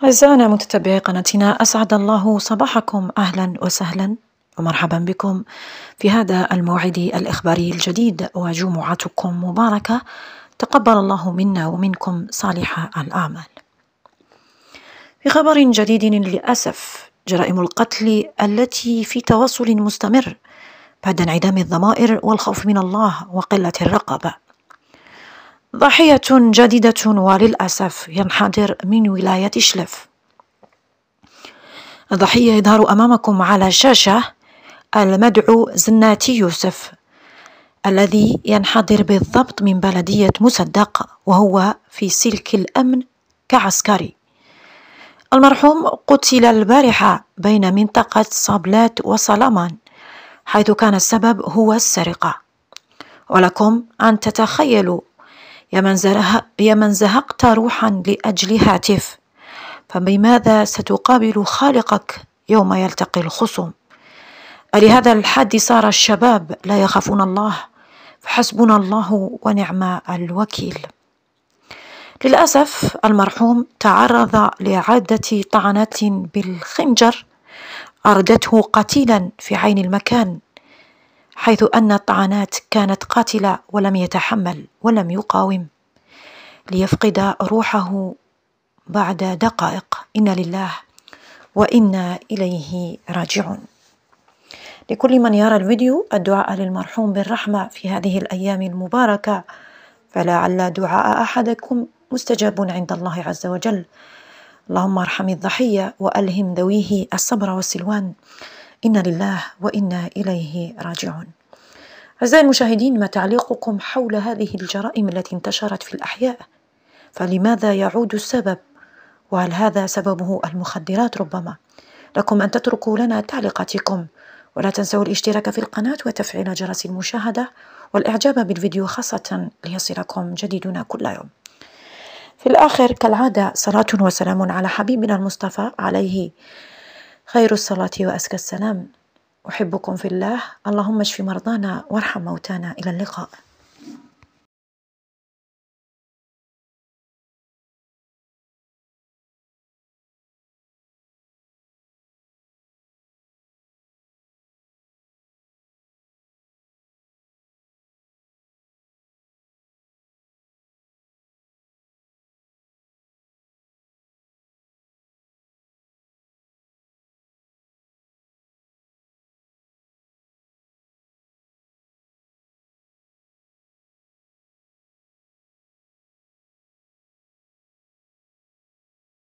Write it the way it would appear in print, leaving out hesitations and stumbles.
أعزائنا متتبعي قناتنا، أسعد الله صباحكم، أهلا وسهلا ومرحبا بكم في هذا الموعد الإخباري الجديد وجمعتكم مباركة. تقبل الله منا ومنكم صالح الأعمال. في خبر جديد، للأسف جرائم القتل التي في تواصل مستمر بعد انعدام الضمائر والخوف من الله وقلة الرقابة. ضحية جديدة وللأسف ينحدر من ولاية شلف. الضحية يظهر أمامكم على شاشة المدعو زناتي يوسف، الذي ينحدر بالضبط من بلدية مصدق، وهو في سلك الأمن كعسكري. المرحوم قتل البارحة بين منطقة صابلات وصلامان، حيث كان السبب هو السرقة. ولكم أن تتخيلوا يا من زهقت روحا لأجل هاتف، فبماذا ستقابل خالقك يوم يلتقي الخصوم؟ لهذا الحد صار الشباب لا يخافون الله، فحسبنا الله ونعم الوكيل. للأسف المرحوم تعرض لعدة طعنات بالخنجر أردته قتيلا في عين المكان، حيث أن الطعنات كانت قاتلة ولم يتحمل ولم يقاوم ليفقد روحه بعد دقائق. إنا لله وإنا إليه راجعون. لكل من يرى الفيديو الدعاء للمرحوم بالرحمة في هذه الأيام المباركة، فلعل دعاء أحدكم مستجاب عند الله عز وجل. اللهم ارحم الضحية وألهم ذويه الصبر والسلوان. إنا لله وإنا إليه راجعون. أعزائي المشاهدين، ما تعليقكم حول هذه الجرائم التي انتشرت في الأحياء؟ فلماذا يعود السبب؟ وهل هذا سببه المخدرات؟ ربما لكم أن تتركوا لنا تعليقاتكم، ولا تنسوا الاشتراك في القناة وتفعيل جرس المشاهدة والإعجاب بالفيديو خاصة ليصلكم جديدنا كل يوم. في الآخر كالعادة صلاة وسلام على حبيبنا المصطفى عليه خير الصلاة وأزكى السلام. أحبكم في الله. اللهم اشف مرضانا وارحم موتانا. إلى اللقاء.